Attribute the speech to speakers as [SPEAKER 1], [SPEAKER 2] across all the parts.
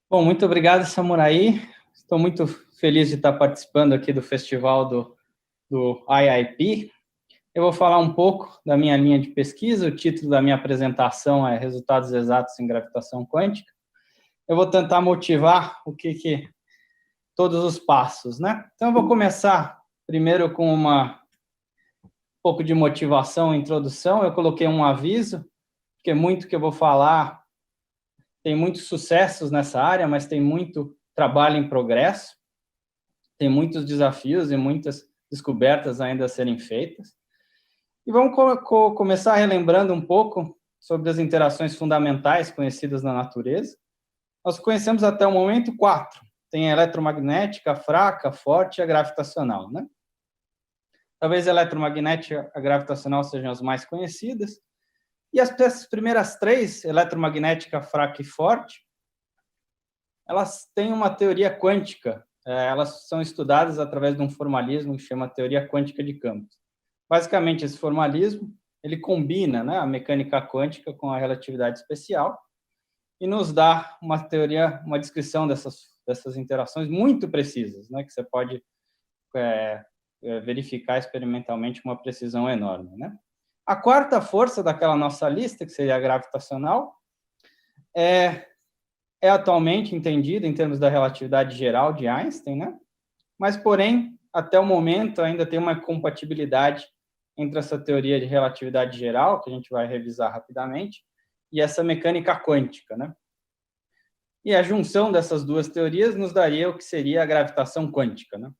[SPEAKER 1] Bom, muito obrigado, Samurai. Estou muito feliz de estar participando aqui do festival do IIP. Eu vou falar um pouco da minha linha de pesquisa. O título da minha apresentação é Resultados Exatos em Gravitação Quântica. Eu vou tentar motivar todos os passos, né? Então, eu vou começar primeiro com um pouco de motivação, introdução. Eu coloquei um aviso, porque muito que eu vou falar tem muitos sucessos nessa área, mas tem muito trabalho em progresso, tem muitos desafios e muitas descobertas ainda a serem feitas. E vamos começar relembrando um pouco sobre as interações fundamentais conhecidas na natureza. Nós conhecemos até o momento 4. Tem a eletromagnética, fraca, forte e a gravitacional, né? Talvez a eletromagnética e a gravitacional sejam as mais conhecidas. E as primeiras 3, eletromagnética, fraca e forte, elas têm uma teoria quântica. Elas são estudadas através de um formalismo que chama teoria quântica de campos. Basicamente, esse formalismo ele combina, né, a mecânica quântica com a relatividade especial e nos dá uma teoria, uma descrição dessas interações muito precisas, né, que você pode verificar experimentalmente com uma precisão enorme, né? A quarta força daquela nossa lista, que seria a gravitacional, é atualmente entendida em termos da relatividade geral de Einstein, né? Mas, porém, até o momento ainda tem uma compatibilidade entre essa teoria de relatividade geral, que a gente vai revisar rapidamente, e essa mecânica quântica, né? E a junção dessas duas teorias nos daria o que seria a gravitação quântica, né?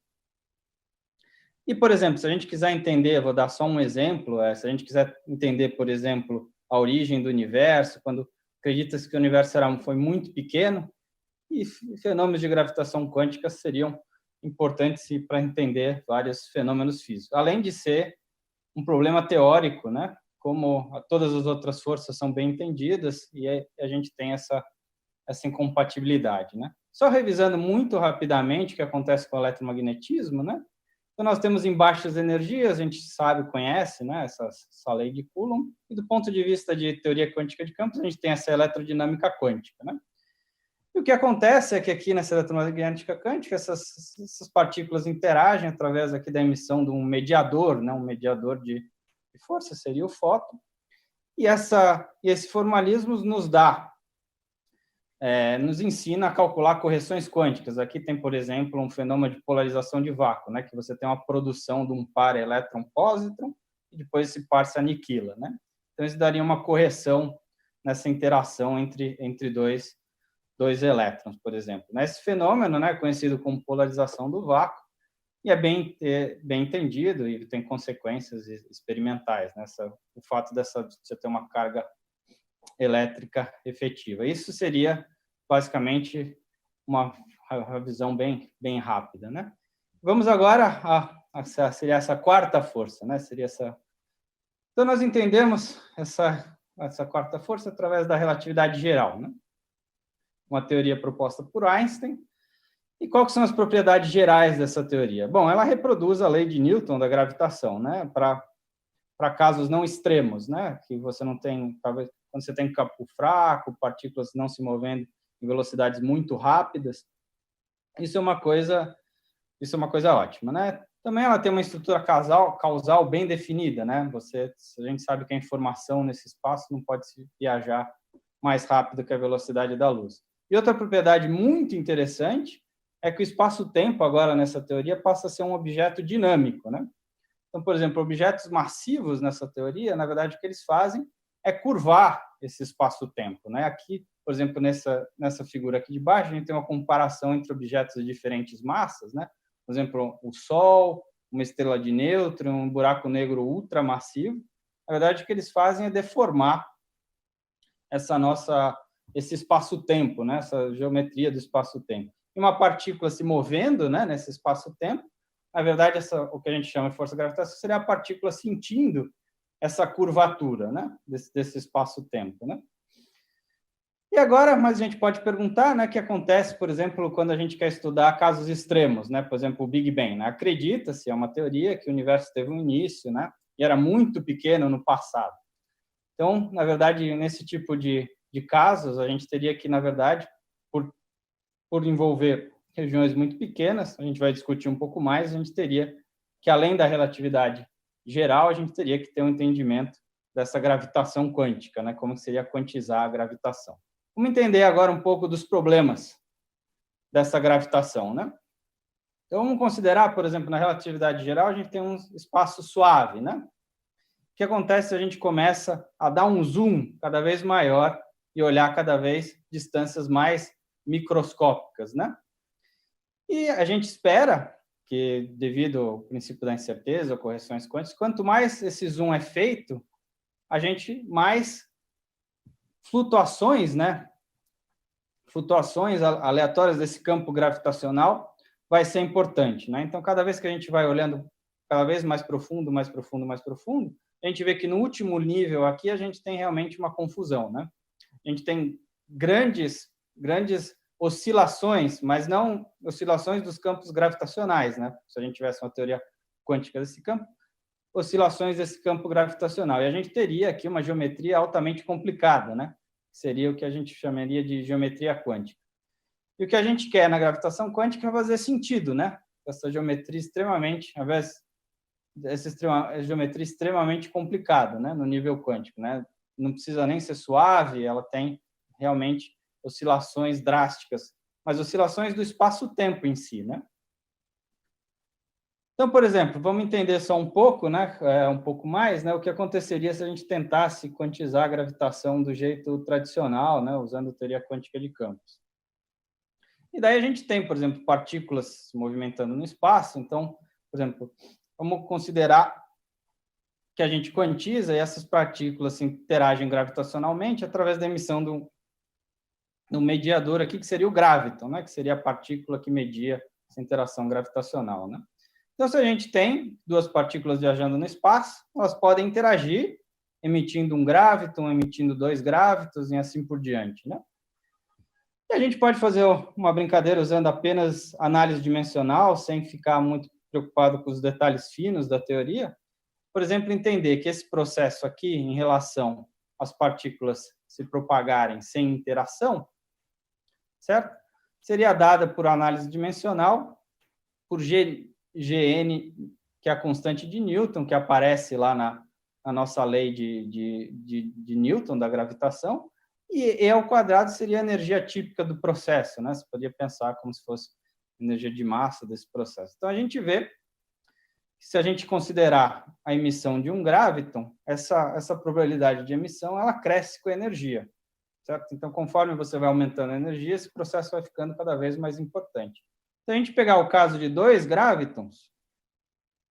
[SPEAKER 1] E, por exemplo, se a gente quiser entender, vou dar só um exemplo, se a gente quiser entender, por exemplo, a origem do universo, quando acredita-se que o universo foi muito pequeno, e fenômenos de gravitação quântica seriam importantes para entender vários fenômenos físicos, além de ser um problema teórico, né? Como todas as outras forças são bem entendidas e a gente tem essa incompatibilidade, né? Só revisando muito rapidamente o que acontece com o eletromagnetismo, né? Então, nós temos em baixas energias, a gente sabe, conhece, né, essa lei de Coulomb, e do ponto de vista de teoria quântica de campos, a gente tem essa eletrodinâmica quântica, né? E o que acontece é que aqui nessa eletromagnética quântica, essas partículas interagem através aqui da emissão de um mediador, né, um mediador de força, seria o fóton, e esse formalismo nos ensina a calcular correções quânticas. Aqui tem, por exemplo, um fenômeno de polarização de vácuo, né, que você tem uma produção de um par elétron-pósitron e depois esse par se aniquila, né? Então, isso daria uma correção nessa interação entre dois elétrons, por exemplo. Esse fenômeno, né, conhecido como polarização do vácuo, e é bem entendido e tem consequências experimentais, né? O fato de você ter uma carga elétrica efetiva. Isso seria, basicamente, uma visão bem rápida, né? Vamos agora seria essa quarta força, né? Seria essa. Então, nós entendemos essa quarta força através da relatividade geral, né? Uma teoria proposta por Einstein. E quais são as propriedades gerais dessa teoria? Bom, ela reproduz a lei de Newton da gravitação, né? Para casos não extremos, né? Que você não tem, talvez, quando você tem campo fraco, partículas não se movendo em velocidades muito rápidas, isso é uma coisa ótima, né? Também ela tem uma estrutura causal bem definida, né? A gente sabe que a informação nesse espaço não pode se viajar mais rápido que a velocidade da luz. E outra propriedade muito interessante é que o espaço-tempo agora nessa teoria passa a ser um objeto dinâmico, né? Então, por exemplo, objetos massivos nessa teoria, na verdade, o que eles fazem é curvar esse espaço-tempo, né? Aqui, por exemplo, nessa figura aqui de baixo, a gente tem uma comparação entre objetos de diferentes massas, né? Por exemplo, o Sol, uma estrela de nêutron, um buraco negro ultramassivo. Na verdade, o que eles fazem é deformar esse espaço-tempo, né? Essa geometria do espaço-tempo. E uma partícula se movendo, né, nesse espaço-tempo, na verdade, o que a gente chama de força gravitacional seria a partícula sentindo essa curvatura, né, desse espaço-tempo, né? E agora, mas a gente pode perguntar, né, o que acontece, por exemplo, quando a gente quer estudar casos extremos, né? Por exemplo, o Big Bang, né? Acredita-se, é uma teoria que o universo teve um início, né? E era muito pequeno no passado. Então, na verdade, nesse tipo de casos, a gente teria que, na verdade, por por envolver regiões muito pequenas, a gente vai discutir um pouco mais, a gente teria que, além da relatividade geral, a gente teria que ter um entendimento dessa gravitação quântica, né? Como seria quantizar a gravitação. Vamos entender agora um pouco dos problemas dessa gravitação, né? Então, vamos considerar, por exemplo, na relatividade geral, a gente tem um espaço suave, né? O que acontece se a gente começa a dar um zoom cada vez maior e olhar cada vez distâncias mais microscópicas, né? E a gente espera que, devido ao princípio da incerteza, ou correções quânticas, quanto mais esse zoom é feito, a gente mais flutuações, né? Flutuações aleatórias desse campo gravitacional vai ser importante, né? Então, cada vez que a gente vai olhando cada vez mais profundo, mais profundo, mais profundo, a gente vê que no último nível aqui a gente tem realmente uma confusão, né? A gente tem grandes oscilações, mas não oscilações dos campos gravitacionais, né? Se a gente tivesse uma teoria quântica desse campo, oscilações desse campo gravitacional. E a gente teria aqui uma geometria altamente complicada, né? Seria o que a gente chamaria de geometria quântica. E o que a gente quer na gravitação quântica é fazer sentido, né? Essa geometria extremamente, ao invés dessa geometria extremamente complicada, né? No nível quântico, né? Não precisa nem ser suave, ela tem realmente oscilações drásticas, mas oscilações do espaço-tempo em si, né? Então, por exemplo, vamos entender só um pouco, né, um pouco mais, né, o que aconteceria se a gente tentasse quantizar a gravitação do jeito tradicional, né, usando a teoria quântica de campos. E daí a gente tem, por exemplo, partículas se movimentando no espaço. Então, por exemplo, vamos considerar que a gente quantiza e essas partículas interagem gravitacionalmente através da emissão do mediador aqui, que seria o graviton, né, que seria a partícula que media essa interação gravitacional, né? Então, se a gente tem duas partículas viajando no espaço, elas podem interagir, emitindo um graviton, emitindo dois gravitons e assim por diante, né? E a gente pode fazer uma brincadeira usando apenas análise dimensional, sem ficar muito preocupado com os detalhes finos da teoria. Por exemplo, entender que esse processo aqui, em relação às partículas se propagarem sem interação, certo? Seria dada por análise dimensional, por Gn, que é a constante de Newton, que aparece lá na nossa lei de Newton, da gravitação, e E ao quadrado seria a energia típica do processo, né? Você poderia pensar como se fosse energia de massa desse processo. Então, a gente vê que, se a gente considerar a emissão de um graviton, essa probabilidade de emissão, ela cresce com a energia, certo? Então, conforme você vai aumentando a energia, esse processo vai ficando cada vez mais importante. Se a gente pegar o caso de dois gravitons,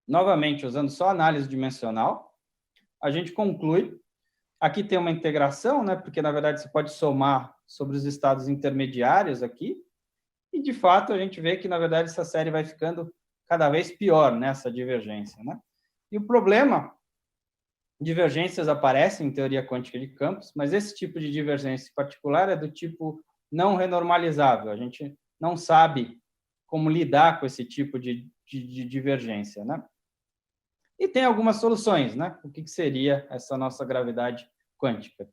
[SPEAKER 1] novamente usando só análise dimensional, a gente conclui, aqui tem uma integração, né, porque na verdade você pode somar sobre os estados intermediários aqui, e de fato a gente vê que na verdade essa série vai ficando cada vez pior nessa divergência, né? E o problema, divergências aparecem em teoria quântica de campos, mas esse tipo de divergência em particular é do tipo não renormalizável. A gente não sabe como lidar com esse tipo de divergência, né? E tem algumas soluções, né? O que seria essa nossa gravidade quântica?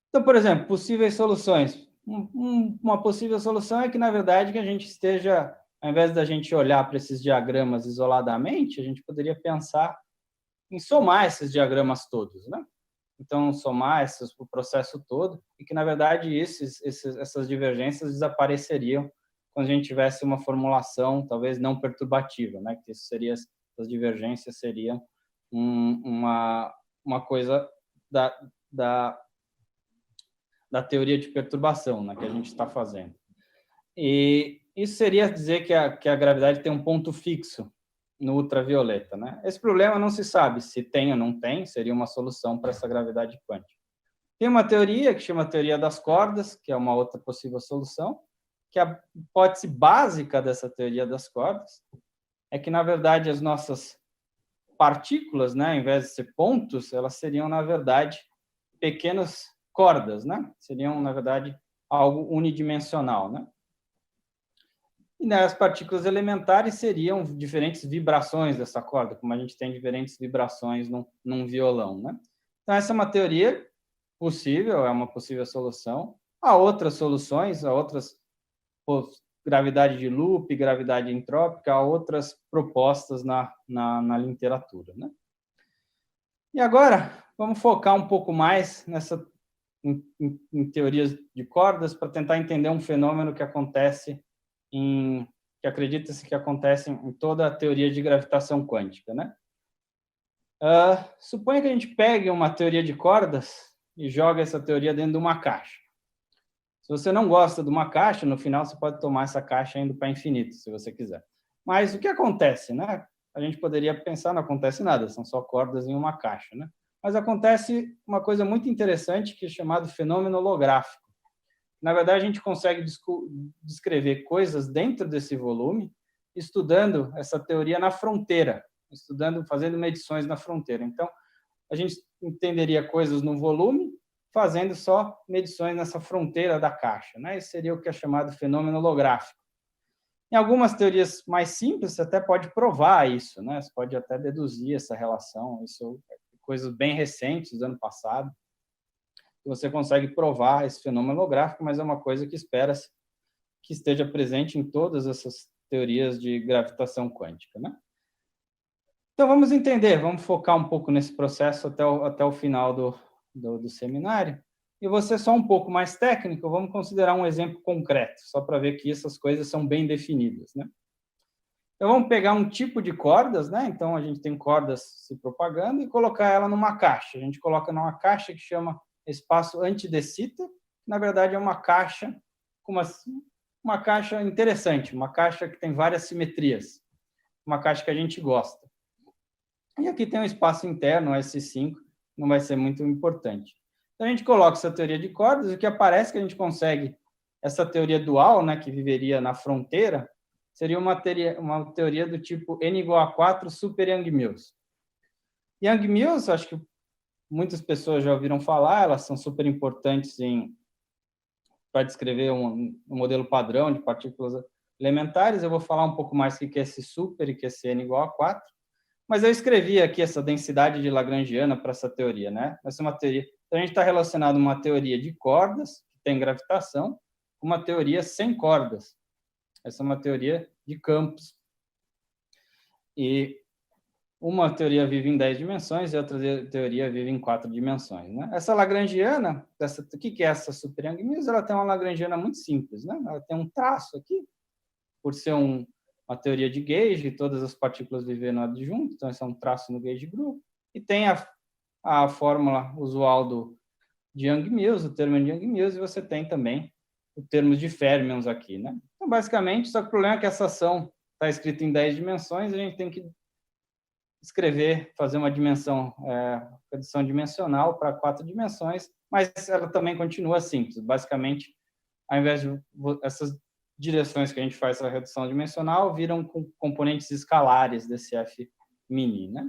[SPEAKER 1] Então, por exemplo, possíveis soluções. Uma possível solução é que, na verdade, que a gente esteja, ao invés da gente olhar para esses diagramas isoladamente, a gente poderia pensar em somar esses diagramas todos, né? Então, somar o processo todo, e que, na verdade, essas divergências desapareceriam quando a gente tivesse uma formulação, talvez, não perturbativa, né? Que isso seria, as divergências seriam uma coisa da teoria de perturbação, né, que a gente está fazendo. E isso seria dizer que a gravidade tem um ponto fixo no ultravioleta, né? Esse problema não se sabe se tem ou não tem, seria uma solução para essa gravidade quântica. Tem uma teoria que chama teoria das cordas, que é uma outra possível solução, que a hipótese básica dessa teoria das cordas é que, na verdade, as nossas partículas, né, ao invés de ser pontos, elas seriam, na verdade, pequenas cordas, né? Seriam, na verdade, algo unidimensional, né? E as partículas elementares seriam diferentes vibrações dessa corda, como a gente tem diferentes vibrações num violão, né? Então, essa é uma teoria possível, é uma possível solução. Há outras soluções, há outras gravidade de loop, gravidade entrópica, há outras propostas na literatura, né? E agora, vamos focar um pouco mais em teorias de cordas para tentar entender um fenômeno que acontece que acredita-se que acontece em toda a teoria de gravitação quântica, né? Suponha que a gente pegue uma teoria de cordas e joga essa teoria dentro de uma caixa. Se você não gosta de uma caixa, no final você pode tomar essa caixa indo para infinito, se você quiser. Mas o que acontece, né? A gente poderia pensar, não acontece nada, são só cordas em uma caixa, né? Mas acontece uma coisa muito interessante que é chamado fenômeno holográfico. Na verdade, a gente consegue descrever coisas dentro desse volume, estudando essa teoria na fronteira, fazendo medições na fronteira. Então, a gente entenderia coisas no volume, fazendo só medições nessa fronteira da caixa, né? Isso seria o que é chamado fenômeno holográfico. Em algumas teorias mais simples, você até pode provar isso, né? Você pode até deduzir essa relação. Isso é coisas bem recentes, do ano passado. Você consegue provar esse fenômeno holográfico, mas é uma coisa que espera-se que esteja presente em todas essas teorias de gravitação quântica, né? Então, vamos entender, vamos focar um pouco nesse processo até o final do seminário. E você só um pouco mais técnico, vamos considerar um exemplo concreto, só para ver que essas coisas são bem definidas, né? Então, vamos pegar um tipo de cordas, né? Então, a gente tem cordas se propagando e colocar ela numa caixa. A gente coloca numa caixa que chama espaço antidescita, que, na verdade, é uma caixa com uma caixa interessante, uma caixa que tem várias simetrias, uma caixa que a gente gosta. E aqui tem um espaço interno, S5, não vai ser muito importante. Então, a gente coloca essa teoria de cordas, e o que aparece que a gente consegue, essa teoria dual, né, que viveria na fronteira, seria uma teoria do tipo N igual a 4 super Yang-Mills. Yang-Mills, acho que muitas pessoas já ouviram falar, elas são super importantes para descrever um modelo padrão de partículas elementares. Eu vou falar um pouco mais o que é esse super e o que é esse N igual a 4. Mas eu escrevi aqui essa densidade de Lagrangiana para essa teoria, né? Essa é uma teoria. Então, a gente está relacionado uma teoria de cordas, que tem gravitação, com uma teoria sem cordas. Essa é uma teoria de campos. E uma teoria vive em 10 dimensões e outra teoria vive em 4 dimensões, né? Essa Lagrangiana, o que é essa super Yang-Mills? Ela tem uma Lagrangiana muito simples, né? Ela tem um traço aqui, por ser uma teoria de gauge, todas as partículas vivem no adjunto, então esse é um traço no gauge group, e tem a fórmula usual de Yang-Mills, o termo de Yang-Mills, e você tem também o termo de fermions aqui, né? Então, basicamente, só que o problema é que essa ação está escrita em 10 dimensões, a gente tem que fazer uma redução dimensional para 4 dimensões, mas ela também continua simples. Basicamente, ao invés de essas direções que a gente faz essa redução dimensional, viram componentes escalares desse F mini, né?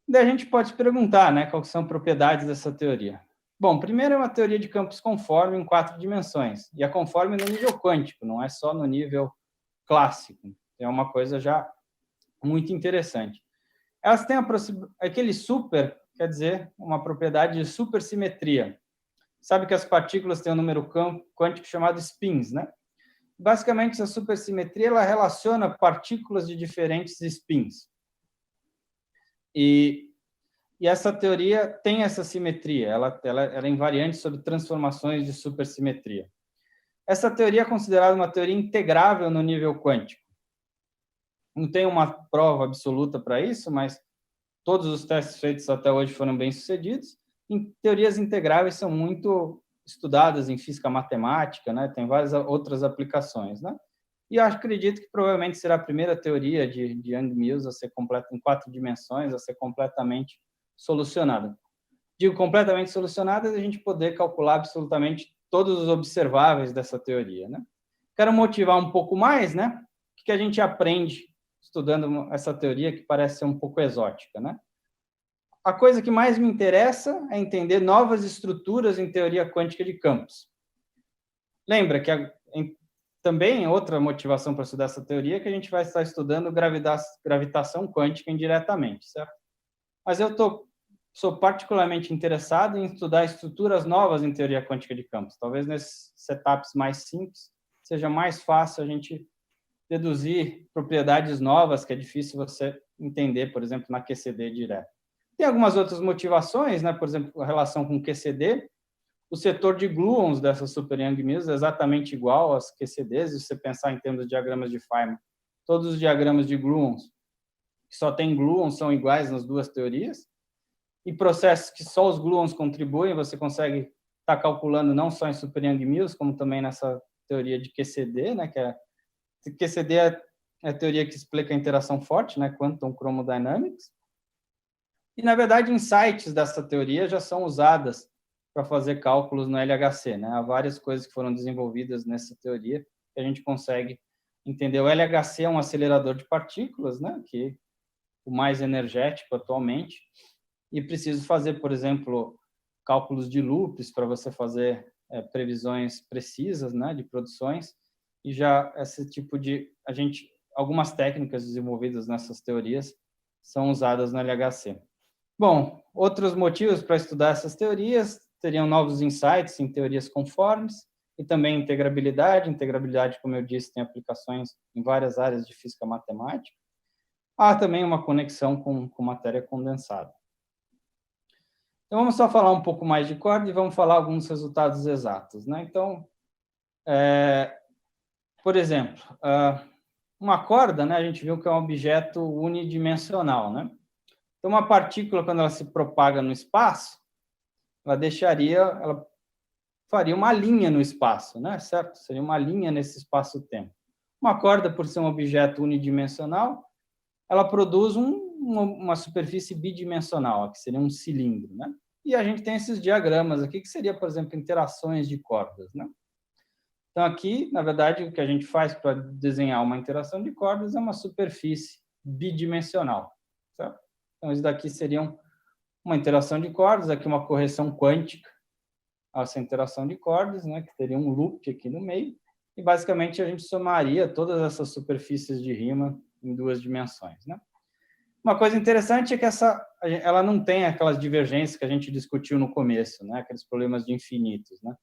[SPEAKER 1] Daí a gente pode se perguntar, né, quais são propriedades dessa teoria. Bom, primeiro é uma teoria de campos conforme em 4 dimensões, e é conforme no nível quântico, não é só no nível clássico. É uma coisa já muito interessante. Elas têm aquele super, quer dizer, uma propriedade de supersimetria. Sabe que as partículas têm um número quântico chamado spins, né? Basicamente, essa supersimetria ela relaciona partículas de diferentes spins. E essa teoria tem essa simetria, ela é invariante sobre transformações de supersimetria. Essa teoria é considerada uma teoria integrável no nível quântico. Não tem uma prova absoluta para isso, mas todos os testes feitos até hoje foram bem-sucedidos. Teorias integráveis são muito estudadas em física matemática, né? Tem várias outras aplicações, né? E eu acredito que provavelmente será a primeira teoria de Yang-Mills a ser completa em 4 dimensões, a ser completamente solucionada. Digo completamente solucionada, a gente poder calcular absolutamente todos os observáveis dessa teoria, né? Quero motivar um pouco mais, né? O que a gente aprende estudando essa teoria que parece ser um pouco exótica, né? A coisa que mais me interessa é entender novas estruturas em teoria quântica de campos. Lembra que também outra motivação para estudar essa teoria é que a gente vai estar estudando gravitação quântica indiretamente, certo? Mas eu sou particularmente interessado em estudar estruturas novas em teoria quântica de campos. Talvez nesses setups mais simples seja mais fácil a gente deduzir propriedades novas que é difícil você entender, por exemplo, na QCD direto. Tem algumas outras motivações, né? Por exemplo, a relação com QCD. O setor de gluons dessas Super Young Mills é exatamente igual às QCDs, se você pensar em termos de diagramas de Feynman. Todos os diagramas de gluons que só tem gluons são iguais nas duas teorias. E processos que só os gluons contribuem, você consegue estar calculando não só em Super Young Mills, como também nessa teoria de QCD, né? QCD é a teoria que explica a interação forte, né? Quantum Chromodynamics. E, na verdade, insights dessa teoria já são usadas para fazer cálculos no LHC, né? Há várias coisas que foram desenvolvidas nessa teoria que a gente consegue entender. O LHC é um acelerador de partículas, né? Que é o mais energético atualmente, e preciso fazer, por exemplo, cálculos de loops para você fazer previsões precisas, né? De produções, e já esse tipo de... algumas técnicas desenvolvidas nessas teorias são usadas no LHC. Bom, outros motivos para estudar essas teorias seriam novos insights em teorias conformes e também integrabilidade. Integrabilidade, como eu disse, tem aplicações em várias áreas de física matemática. Há também uma conexão com matéria condensada. Então, vamos só falar um pouco mais de corda e vamos falar alguns resultados exatos, né? Então, por exemplo, uma corda, né, a gente viu que é um objeto unidimensional, né? Então, uma partícula, quando ela se propaga no espaço, ela faria uma linha no espaço, né? Certo? Seria uma linha nesse espaço-tempo. Uma corda, por ser um objeto unidimensional, ela produz uma superfície bidimensional, que seria um cilindro, né? E a gente tem esses diagramas aqui, que seria, por exemplo, interações de cordas, né? Então, aqui, na verdade, o que a gente faz para desenhar uma interação de cordas é uma superfície bidimensional, certo? Então, isso daqui seria uma interação de cordas, aqui uma correção quântica a essa interação de cordas, né, que teria um loop aqui no meio, e basicamente a gente somaria todas essas superfícies de Riemann em duas dimensões, né? Uma coisa interessante é que ela não tem aquelas divergências que a gente discutiu no começo, né, aqueles problemas de infinitos, né?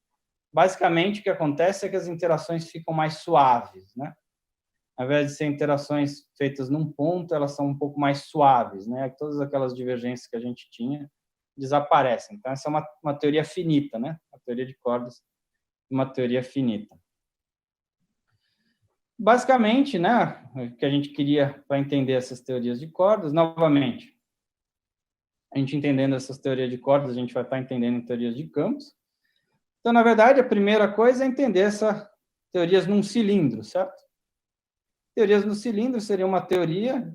[SPEAKER 1] Basicamente, o que acontece é que as interações ficam mais suaves, né? Ao invés de ser interações feitas num ponto, elas são um pouco mais suaves, né? Todas aquelas divergências que a gente tinha desaparecem. Então, essa é uma teoria finita, né? A teoria de cordas é uma teoria finita. Basicamente, né, o que a gente queria para entender essas teorias de cordas, novamente, a gente entendendo essas teorias de cordas, a gente vai estar entendendo teorias de campos. Então, na verdade, a primeira coisa é entender essas teorias num cilindro, certo? Teorias no cilindro seria uma teoria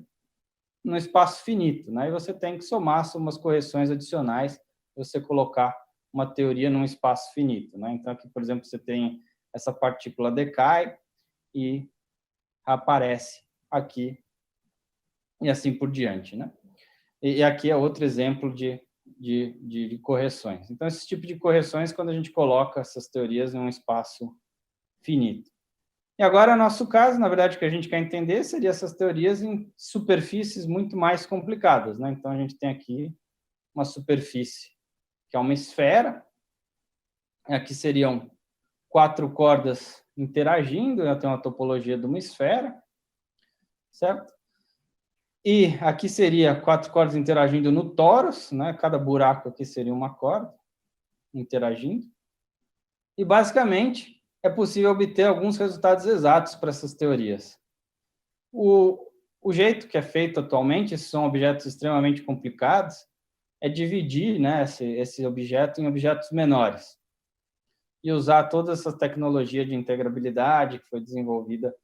[SPEAKER 1] no espaço finito, né? E você tem que somar umas correções adicionais para você colocar uma teoria num espaço finito, né? Então, aqui, por exemplo, você tem essa partícula decai e aparece aqui e assim por diante, né? E aqui é outro exemplo de correções. Então, esse tipo de correções quando a gente coloca essas teorias em um espaço finito. E agora, no nosso caso, na verdade, o que a gente quer entender seria essas teorias em superfícies muito mais complicadas, né? Então, a gente tem aqui uma superfície que é uma esfera. Aqui seriam 4 cordas interagindo, eu tenho uma topologia de uma esfera, certo? E aqui seria 4 cordas interagindo no torus, né? Cada buraco aqui seria uma corda interagindo. E, basicamente, é possível obter alguns resultados exatos para essas teorias. O jeito que é feito atualmente, esses são objetos extremamente complicados, é dividir, né, esse objeto em objetos menores e usar toda essa tecnologia de integrabilidade que foi desenvolvida.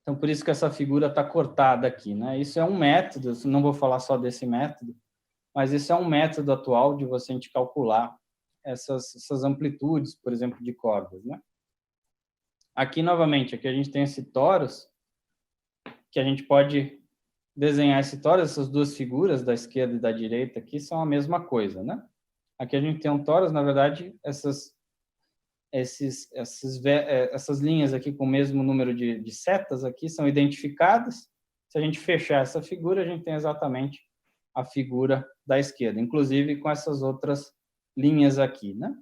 [SPEAKER 1] Então, por isso que essa figura está cortada aqui, né? Isso é um método, não vou falar só desse método, mas isso é um método atual de você calcular essas amplitudes, por exemplo, de cordas, né? Aqui, novamente, aqui a gente tem esse torus, que a gente pode desenhar esse torus, essas duas figuras, da esquerda e da direita aqui, são a mesma coisa, né? Aqui a gente tem um torus, na verdade, essas linhas aqui com o mesmo número de setas aqui são identificadas. Se a gente fechar essa figura, a gente tem exatamente a figura da esquerda, inclusive com essas outras linhas aqui, né?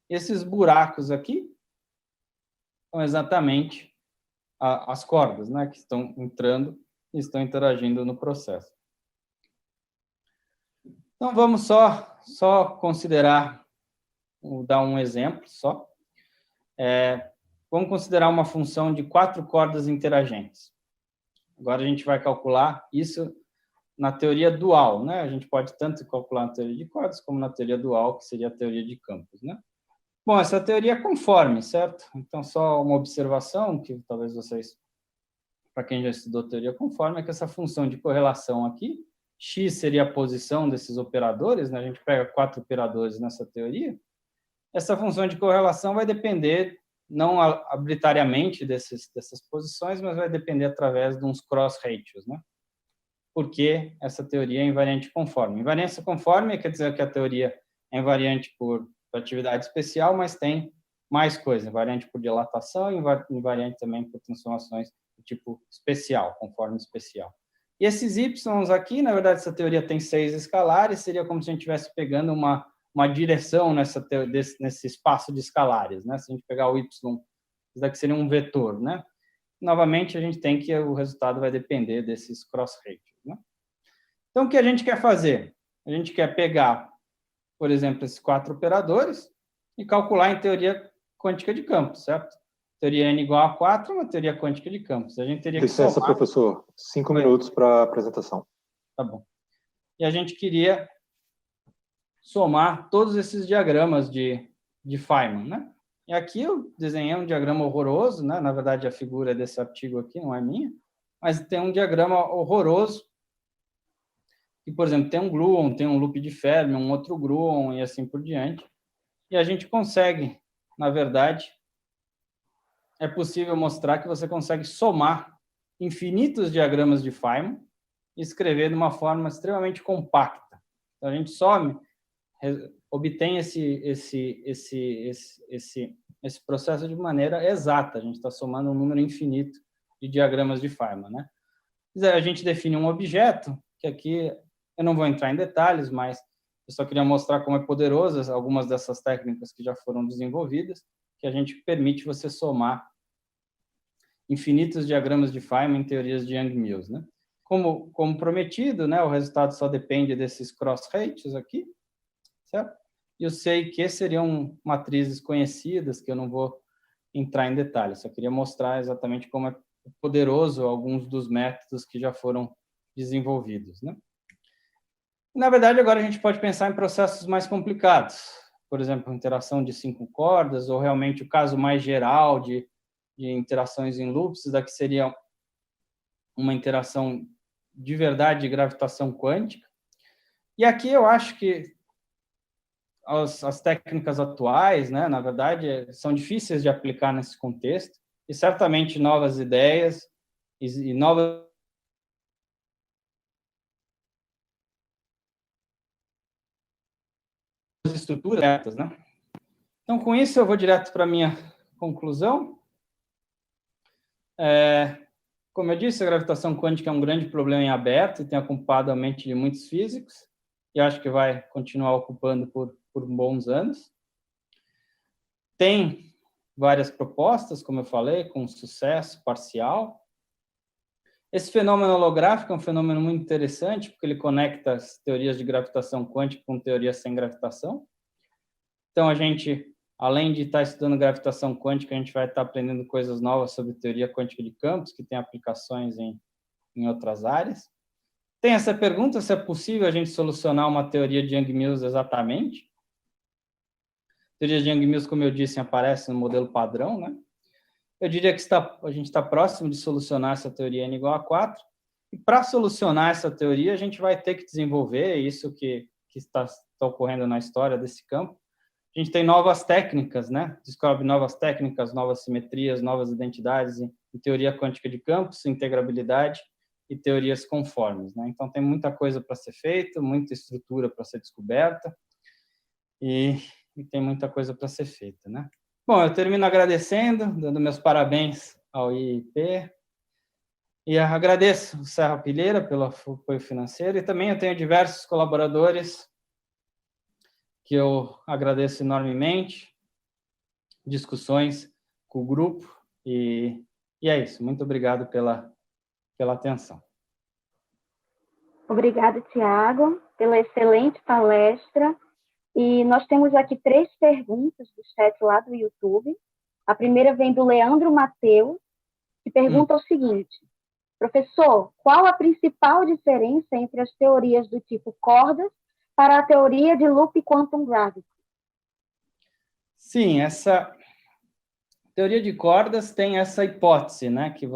[SPEAKER 1] Esses buracos aqui são exatamente as cordas, né, que estão entrando e estão interagindo no processo. Então, vamos só considerar, vou dar um exemplo só. Vamos considerar uma função de 4 cordas interagentes. Agora a gente vai calcular isso na teoria dual, né? A gente pode tanto calcular na teoria de cordas como na teoria dual, que seria a teoria de campos, né? Bom, essa teoria é conforme, certo? Então, só uma observação que talvez vocês, para quem já estudou teoria conforme, é que essa função de correlação aqui, x seria a posição desses operadores, né? A gente pega 4 operadores nessa teoria. Essa função de correlação vai depender não arbitrariamente dessas posições, mas vai depender através de uns cross-ratios, né? Porque essa teoria é invariante conforme. Invariância conforme quer dizer que a teoria é invariante por atividade especial, mas tem mais coisa, invariante por dilatação e invariante também por transformações do tipo especial, conforme especial. E esses y aqui, na verdade, essa teoria tem 6 escalares, seria como se a gente estivesse pegando uma direção nesse espaço de escalares, né? Se a gente pegar o y, isso daqui seria um vetor, né? Novamente, a gente tem que o resultado vai depender desses cross-ratios, né? Então, o que a gente quer fazer? A gente quer pegar, por exemplo, esses 4 operadores e calcular em teoria quântica de campos, certo? Teoria n igual a 4 é uma teoria quântica de campos. A gente teria que
[SPEAKER 2] Licença,
[SPEAKER 1] somar...
[SPEAKER 2] professor. 5 minutos para a apresentação.
[SPEAKER 1] Tá bom. E a gente queria somar todos esses diagramas de Feynman, né? E aqui eu desenhei um diagrama horroroso, né? Na verdade, a figura é desse artigo aqui, não é minha, mas tem um diagrama horroroso, que, por exemplo, tem um gluon, tem um loop de Fermi, um outro gluon e assim por diante. E a gente consegue, na verdade, é possível mostrar que você consegue somar infinitos diagramas de Feynman e escrever de uma forma extremamente compacta. Então, a gente obtém esse processo de maneira exata. A gente está somando um número infinito de diagramas de Feynman, né? A gente define um objeto, que aqui eu não vou entrar em detalhes, mas eu só queria mostrar como é poderosas algumas dessas técnicas que já foram desenvolvidas, que a gente permite você somar infinitos diagramas de Feynman em teorias de Yang-Mills, né? Como prometido, né, o resultado só depende desses cross-ratios aqui, certo? E o C e Q seriam matrizes conhecidas, que eu não vou entrar em detalhes, só queria mostrar exatamente como é poderoso alguns dos métodos que já foram desenvolvidos, né? Na verdade, agora a gente pode pensar em processos mais complicados, por exemplo, interação de 5 cordas, ou realmente o caso mais geral de interações em loops, daqui seria uma interação de verdade de gravitação quântica. E aqui eu acho que as técnicas atuais, né, na verdade, são difíceis de aplicar nesse contexto, e certamente novas ideias e novas estruturas, né? Então, com isso, eu vou direto para a minha conclusão. Como eu disse, a gravitação quântica é um grande problema em aberto e tem ocupado a mente de muitos físicos, e acho que vai continuar ocupando por bons anos. Tem várias propostas, como eu falei, com sucesso parcial. Esse fenômeno holográfico é um fenômeno muito interessante, porque ele conecta as teorias de gravitação quântica com teorias sem gravitação. Então, a gente, além de estar estudando gravitação quântica, a gente vai estar aprendendo coisas novas sobre teoria quântica de campos, que tem aplicações em outras áreas. Tem essa pergunta, se é possível a gente solucionar uma teoria de Yang-Mills exatamente. Teorias de Yang-Mills, como eu disse, aparecem no modelo padrão, né? Eu diria que a gente está próximo de solucionar essa teoria n igual a 4, e para solucionar essa teoria, a gente vai ter que desenvolver isso que está ocorrendo na história desse campo. A gente tem novas técnicas, né? Descobre novas técnicas, novas simetrias, novas identidades em teoria quântica de campos, integrabilidade e teorias conformes, né? Então, tem muita coisa para ser feita, muita estrutura para ser descoberta, e tem muita coisa para ser feita, né? Bom, eu termino agradecendo, dando meus parabéns ao IIP, e agradeço o Serra Pilheira pelo apoio financeiro, e também eu tenho diversos colaboradores que eu agradeço enormemente, discussões com o grupo, E é isso. Muito obrigado pela atenção.
[SPEAKER 3] Obrigada, Tiago, pela excelente palestra. E nós temos aqui 3 perguntas do chat lá do YouTube. A primeira vem do Leandro Mateus, que pergunta o seguinte: professor, qual a principal diferença entre as teorias do tipo cordas para a teoria de loop quantum gravity?
[SPEAKER 1] Sim, essa teoria de cordas tem essa hipótese, né, que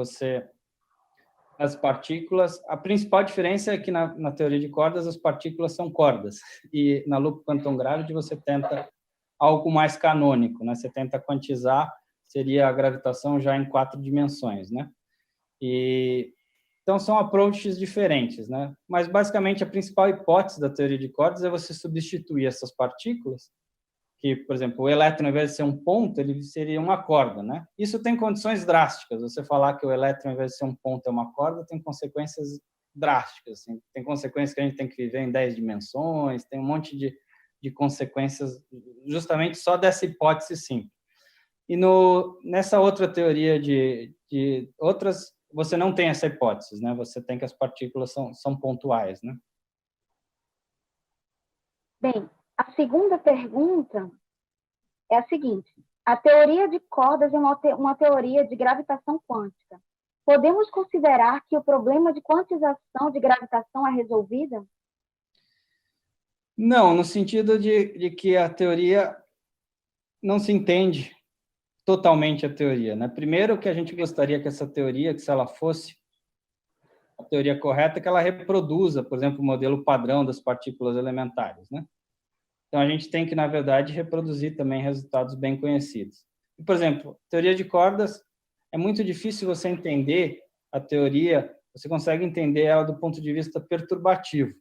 [SPEAKER 1] as partículas, a principal diferença é que na teoria de cordas as partículas são cordas, e na loop quantum gravity você tenta algo mais canônico, né, você tenta quantizar, seria a gravitação já em 4 dimensões, né, então são approaches diferentes, né, mas basicamente a principal hipótese da teoria de cordas é você substituir essas partículas, que, por exemplo, o elétron, ao invés de ser um ponto, ele seria uma corda, né? Isso tem condições drásticas. Você falar que o elétron, ao invés de ser um ponto, é uma corda, tem consequências drásticas. Assim. Tem consequências que a gente tem que viver em 10 dimensões, tem um monte de consequências justamente só dessa hipótese simples. E nessa outra teoria de outras, você não tem essa hipótese, né? Você tem que as partículas são pontuais, né?
[SPEAKER 3] Bem, a segunda pergunta é a seguinte: a teoria de cordas é uma teoria de gravitação quântica. Podemos considerar que o problema de quantização de gravitação é resolvido?
[SPEAKER 1] Não, no sentido de que a teoria não se entende totalmente a teoria, né? Primeiro que a gente gostaria que essa teoria, que se ela fosse a teoria correta, que ela reproduza, por exemplo, o modelo padrão das partículas elementares, né? Então, a gente tem que, na verdade, reproduzir também resultados bem conhecidos. E, por exemplo, teoria de cordas, é muito difícil você entender a teoria, você consegue entender ela do ponto de vista perturbativo,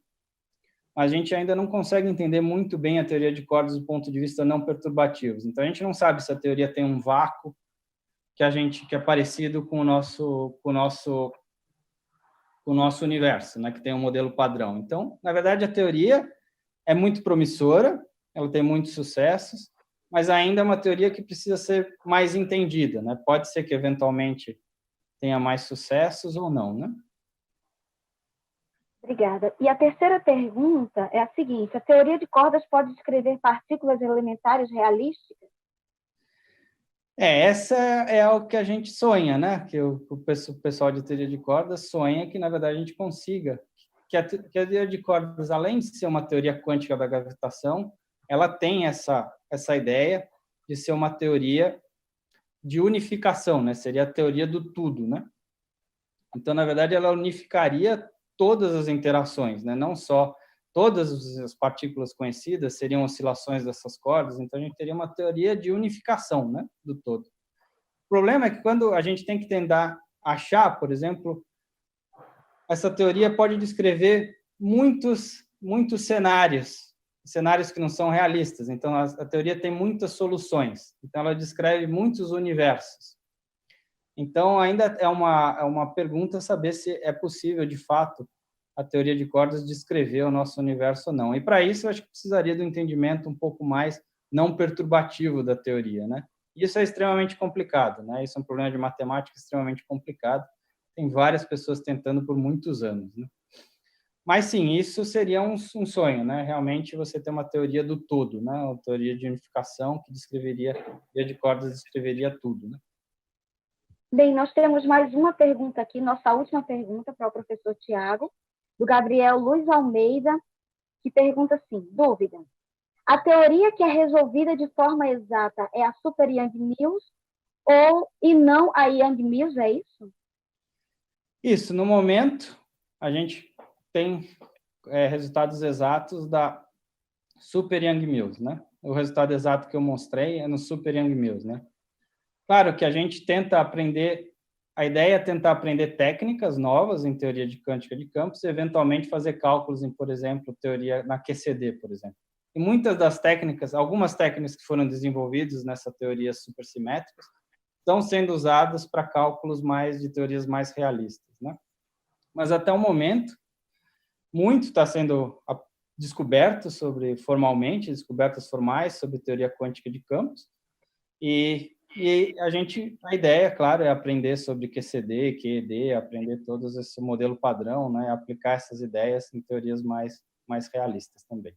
[SPEAKER 1] mas a gente ainda não consegue entender muito bem a teoria de cordas do ponto de vista não perturbativo. Então, a gente não sabe se a teoria tem um vácuo que é parecido com o nosso universo, né, que tem um modelo padrão. Então, na verdade, a teoria é muito promissora, ela tem muitos sucessos, mas ainda é uma teoria que precisa ser mais entendida, né? Pode ser que eventualmente tenha mais sucessos ou não, né?
[SPEAKER 3] Obrigada. E a terceira pergunta é a seguinte: a teoria de cordas pode descrever partículas elementares realísticas?
[SPEAKER 1] Essa é o que a gente sonha, né? Que o pessoal de teoria de cordas sonha que, na verdade, a gente consiga. Que a teoria de cordas, além de ser uma teoria quântica da gravitação, ela tem essa ideia de ser uma teoria de unificação, né? Seria a teoria do tudo, né? Então, na verdade, ela unificaria todas as interações, né? Não só todas as partículas conhecidas seriam oscilações dessas cordas, então a gente teria uma teoria de unificação, né, do todo. O problema é que quando a gente tem que tentar achar, por exemplo, essa teoria pode descrever muitos cenários que não são realistas. Então, a teoria tem muitas soluções. Então, ela descreve muitos universos. Então, ainda é uma pergunta saber se é possível, de fato, a teoria de cordas descrever o nosso universo ou não. E, para isso, eu acho que precisaria do entendimento um pouco mais não perturbativo da teoria, né? Isso é extremamente complicado, né? Isso é um problema de matemática extremamente complicado. Tem várias pessoas tentando por muitos anos, né? Mas, sim, isso seria um sonho, né? Realmente, você ter uma teoria do todo, né? Uma teoria de unificação que descreveria, a teoria de cordas descreveria tudo, né?
[SPEAKER 3] Bem, nós temos mais uma pergunta aqui, nossa última pergunta para o professor Tiago, do Gabriel Luiz Almeida, que pergunta assim: dúvida. A teoria que é resolvida de forma exata é a Super Yang-Mills e não a Yang-Mills, é isso?
[SPEAKER 1] Isso, no momento, a gente tem resultados exatos da Super Yang-Mills, né? O resultado exato que eu mostrei é no Super Yang-Mills, né? Claro que a gente tenta aprender, a ideia é tentar aprender técnicas novas em teoria de quântica de campos e, eventualmente, fazer cálculos em, por exemplo, teoria na QCD, por exemplo. E muitas das técnicas, algumas técnicas que foram desenvolvidas nessa teoria supersimétricas, estão sendo usadas para cálculos de teorias mais realistas, né? Mas, até o momento, muito está sendo descobertas formais sobre teoria quântica de campos, e E a ideia, claro, é aprender sobre QCD, QED, aprender todos esse modelo padrão, né? Aplicar essas ideias em teorias mais realistas também.